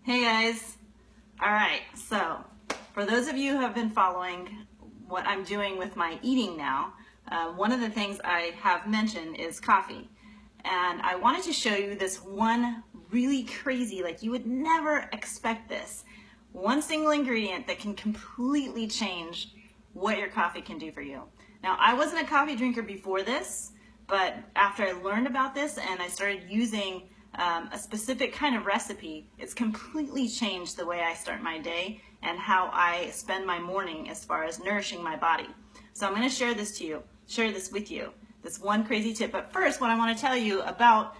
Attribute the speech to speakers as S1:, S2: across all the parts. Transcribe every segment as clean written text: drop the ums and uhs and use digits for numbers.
S1: Hey guys. All right, so for those of you who have been following what I'm doing with my eating now, one of the things I have mentioned is coffee. And I wanted to show you this one really crazy, like you would never expect this, one single ingredient that can completely change what your coffee can do for you. Now, I wasn't a coffee drinker before this, but after I learned about this and I started using a specific kind of recipe, it's completely changed the way I start my day and how I spend my morning as far as nourishing my body. So I'm going to share this with you, this one crazy tip. But first, what I want to tell you about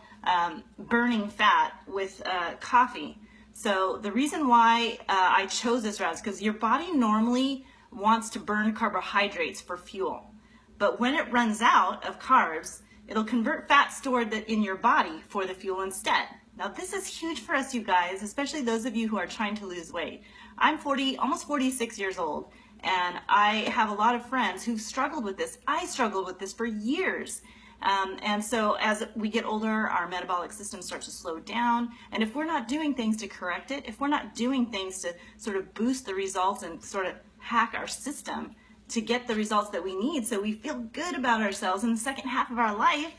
S1: burning fat with coffee. So the reason why I chose this route is because your body normally wants to burn carbohydrates for fuel. But when it runs out of carbs, it'll convert fat stored in your body for the fuel instead. Now this is huge for us, you guys, especially those of you who are trying to lose weight. I'm almost 46 years old, and I have a lot of friends who've struggled with this. I struggled with this for years. And so as we get older, our metabolic system starts to slow down. And if we're not doing things to correct it, if we're not doing things to sort of boost the results and sort of hack our system to get the results that we need so we feel good about ourselves in the second half of our life,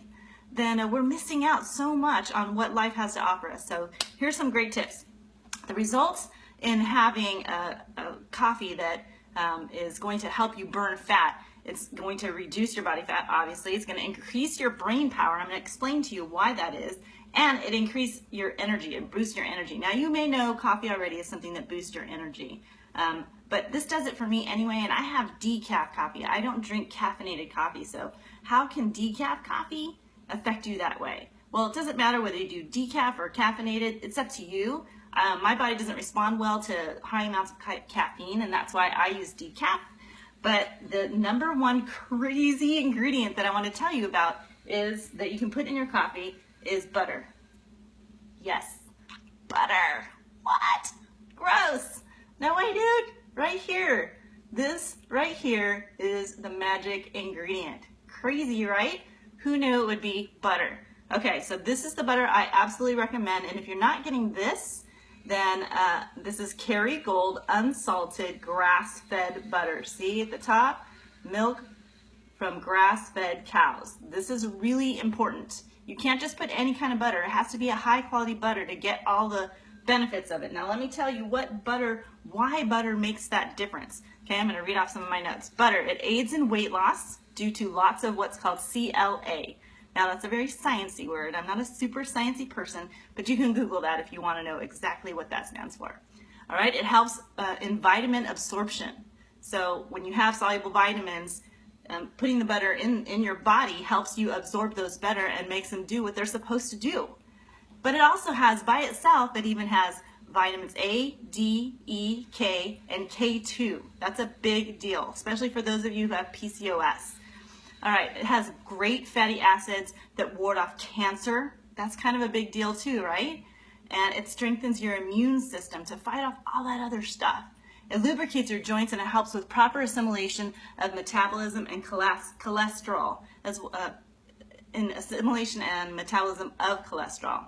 S1: then we're missing out so much on what life has to offer us. So here's some great tips. The results in having a coffee that is going to help you burn fat. It's going to reduce your body fat, obviously. It's going to increase your brain power. I'm going to explain to you why that is. And it increases your energy. It boosts your energy. Now, you may know coffee already is something that boosts your energy. But this does it for me anyway, and I have decaf coffee. I don't drink caffeinated coffee, so how can decaf coffee affect you that way? Well, it doesn't matter whether you do decaf or caffeinated. It's up to you. My body doesn't respond well to high amounts of caffeine, and that's why I use decaf. But the number one crazy ingredient that I want to tell you about is that you can put in your coffee is butter. Yes, butter. What? Gross. No way, dude. Right here. This right here is the magic ingredient. Crazy, right? Who knew it would be butter? Okay, so this is the butter I absolutely recommend. And if you're not getting this, then this is Kerrygold unsalted grass-fed butter. See at the top? Milk from grass-fed cows. This is really important. You can't just put any kind of butter. It has to be a high-quality butter to get all the benefits of it. Now let me tell you why butter makes that difference. Okay, I'm going to read off some of my notes. Butter, it aids in weight loss due to lots of what's called CLA. Now that's a very sciencey word. I'm not a super sciencey person, but you can Google that if you want to know exactly what that stands for. All right, it helps in vitamin absorption. So when you have soluble vitamins, putting the butter in your body helps you absorb those better and makes them do what they're supposed to do. But it also has, by itself, it even has vitamins A, D, E, K, and K2. That's a big deal, especially for those of you who have PCOS. All right, it has great fatty acids that ward off cancer. That's kind of a big deal too, right? And it strengthens your immune system to fight off all that other stuff. It lubricates your joints and it helps with proper assimilation of metabolism and cholesterol, in assimilation and metabolism of cholesterol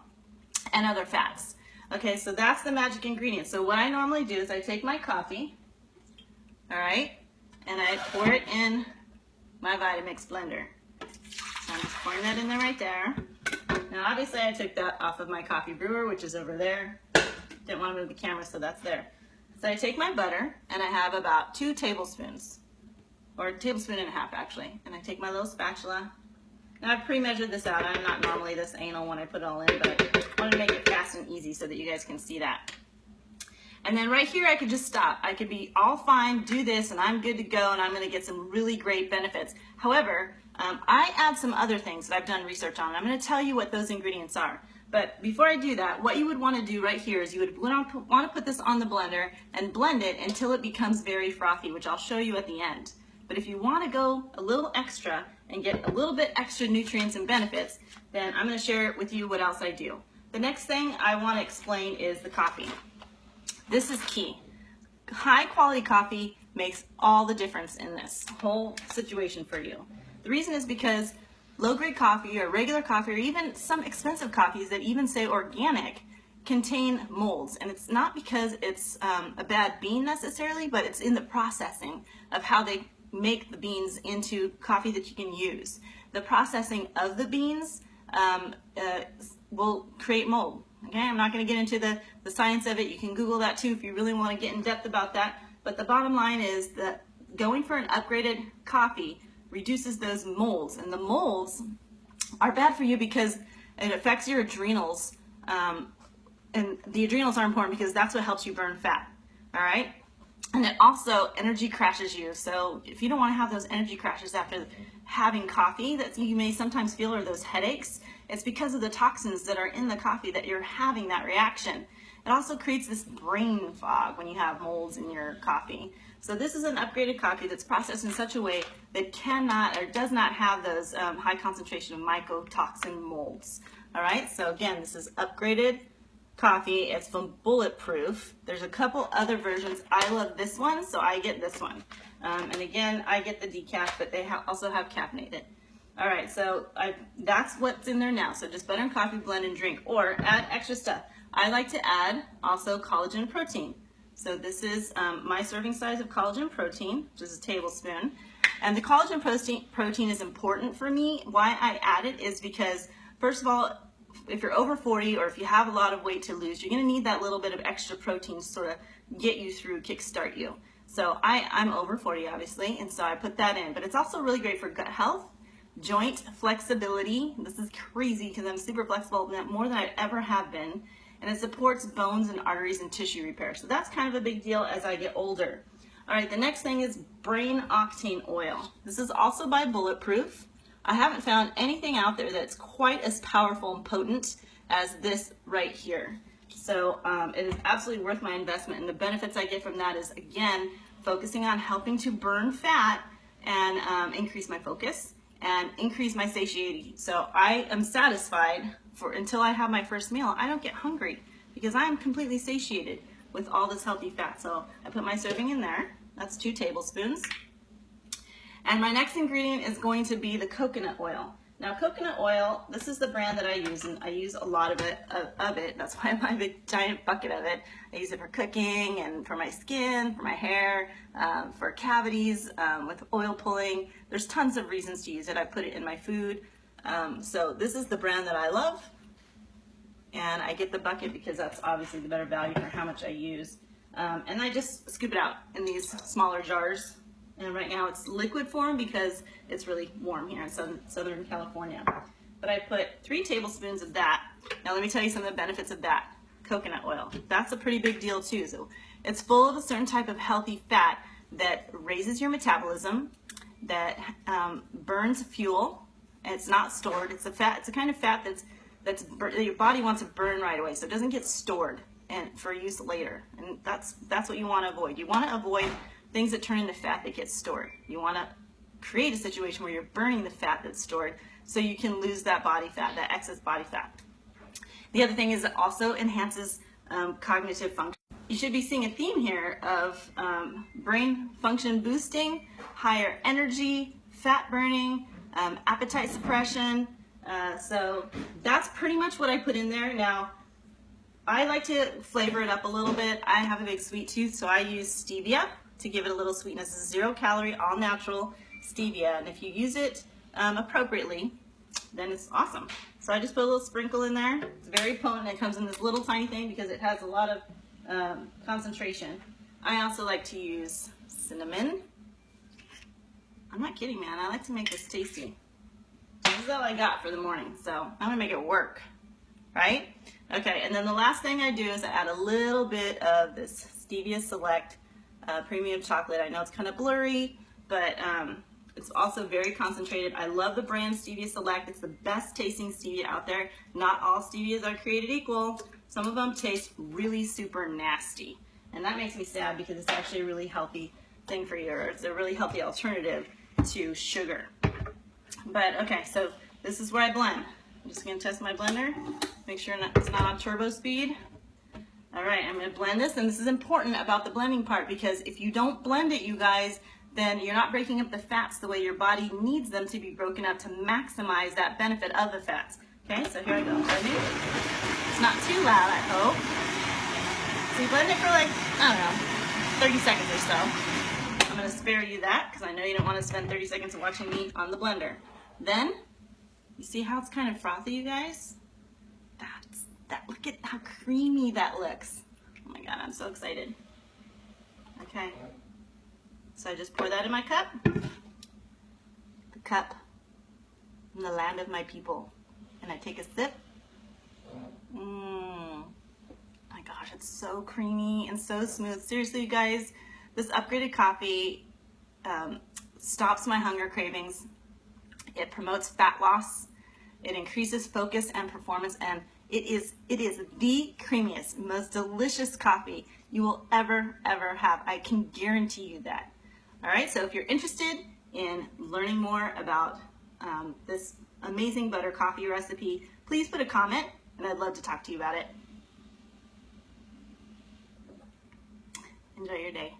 S1: and other fats. Okay, so that's the magic ingredient. So what I normally do is I take my coffee, all right, and I pour it in my Vitamix blender. So I'm just pouring that in there right there. Now obviously I took that off of my coffee brewer, which is over there. Didn't want to move the camera, so that's there. So I take my butter and I have about 2 tablespoons, or a tablespoon and a half actually, and I take my little spatula. Now I've pre-measured this out. I'm not normally this anal when I put it all in, but I wanted to make it fast and easy so that you guys can see that. And then right here I could just stop. I could be all fine, do this, and I'm good to go, and I'm going to get some really great benefits. However, I add some other things that I've done research on. I'm going to tell you what those ingredients are. But before I do that, what you would want to do right here is you would want to put this on the blender and blend it until it becomes very frothy, which I'll show you at the end. But if you want to go a little extra and get a little bit extra nutrients and benefits, then I'm going to share with you what else I do. The next thing I want to explain is the coffee. This is key. High quality coffee makes all the difference in this whole situation for you. The reason is because low grade coffee or regular coffee or even some expensive coffees that even say organic contain molds, and it's not because it's a bad bean necessarily, but it's in the processing of how they make the beans into coffee that you can use. The processing of the beans will create mold. Okay, I'm not going to get into the science of it. You can Google that too if you really want to get in depth about that. But the bottom line is that going for an upgraded coffee reduces those molds, and the molds are bad for you because it affects your adrenals, and the adrenals are important because that's what helps you burn fat. All right, and it also energy crashes you. So if you don't want to have those energy crashes after having coffee that you may sometimes feel, or those headaches, it's because of the toxins that are in the coffee that you're having that reaction. It also creates this brain fog when you have molds in your coffee. So this is an upgraded coffee that's processed in such a way that cannot or does not have those high concentration of mycotoxin molds. All right, so again, this is upgraded coffee. It's from Bulletproof. There's a couple other versions. I love this one, so I get this one. And again, I get the decaf, but they also have caffeinated. All right, so that's what's in there now. So just butter and coffee, blend and drink, or add extra stuff. I like to add also collagen protein. So this is my serving size of collagen protein, which is a tablespoon. And the collagen protein is important for me. Why I add it is because, first of all, if you're over 40 or if you have a lot of weight to lose, you're going to need that little bit of extra protein to sort of get you through, kickstart you. So I'm over 40, obviously, and so I put that in. But it's also really great for gut health, joint flexibility. This is crazy because I'm super flexible, more than I ever have been. And it supports bones and arteries and tissue repair. So that's kind of a big deal as I get older. All right, the next thing is brain octane oil. This is also by Bulletproof. I haven't found anything out there that's quite as powerful and potent as this right here. So it is absolutely worth my investment, and the benefits I get from that is, again, focusing on helping to burn fat and increase my focus and increase my satiety. So I am satisfied until I have my first meal. I don't get hungry because I am completely satiated with all this healthy fat. So I put my serving in there. That's 2 tablespoons. And my next ingredient is going to be the coconut oil. Now, coconut oil, this is the brand that I use, and I use a lot of it. That's why I buy a big giant bucket of it. I use it for cooking and for my skin, for my hair, for cavities, with oil pulling. There's tons of reasons to use it. I put it in my food. So this is the brand that I love, and I get the bucket because that's obviously the better value for how much I use. And I just scoop it out in these smaller jars. And right now it's liquid form because it's really warm here in Southern California. But I put 3 tablespoons of that. Now let me tell you some of the benefits of that coconut oil. That's a pretty big deal too. So it's full of a certain type of healthy fat that raises your metabolism, that burns fuel, and it's not stored. It's a fat. It's a kind of fat that your body wants to burn right away, so it doesn't get stored and for use later. And that's what you want to avoid. You want to avoid things that turn into fat that gets stored. You want to create a situation where you're burning the fat that's stored so you can lose that body fat, that excess body fat. The other thing is it also enhances cognitive function. You should be seeing a theme here of brain function boosting, higher energy, fat burning, appetite suppression. So that's pretty much what I put in there. Now, I like to flavor it up a little bit. I have a big sweet tooth, so I use stevia to give it a little sweetness. It's 0 calorie, all natural stevia, and if you use it appropriately, then it's awesome. So I just put a little sprinkle in there. It's very potent. It comes in this little tiny thing because it has a lot of concentration. I also like to use cinnamon. I'm not kidding, man. I like to make this tasty. This is all I got for the morning, so I'm gonna make it work, right? Okay, and then the last thing I do is I add a little bit of this Stevia Select premium chocolate. I know it's kind of blurry, but it's also very concentrated. I love the brand Stevia Select. It's the best tasting stevia out there. Not all stevias are created equal. Some of them taste really super nasty, and that makes me sad because it's actually a really healthy thing for you, or it's a really healthy alternative to sugar. But okay, so this is where I blend. I'm just gonna test my blender, make sure it's not on turbo speed. All right, I'm gonna blend this, and this is important about the blending part because if you don't blend it, you guys, then you're not breaking up the fats the way your body needs them to be broken up to maximize that benefit of the fats. Okay, so here I go. Ready? It's not too loud, I hope. So you blend it for like, I don't know, 30 seconds or so. I'm gonna spare you that because I know you don't want to spend 30 seconds watching me on the blender. Then, you see how it's kind of frothy, you guys? Look at how creamy that looks. Oh my God, I'm so excited. Okay, so I just pour that in my cup. The cup from the land of my people. And I take a sip. My gosh, it's so creamy and so smooth. Seriously, you guys, this upgraded coffee stops my hunger cravings. It promotes fat loss. It increases focus and performance, and it is the creamiest, most delicious coffee you will ever have. I can guarantee you that. All right, so if you're interested in learning more about this amazing butter coffee recipe, please put a comment, and I'd love to talk to you about it. Enjoy your day.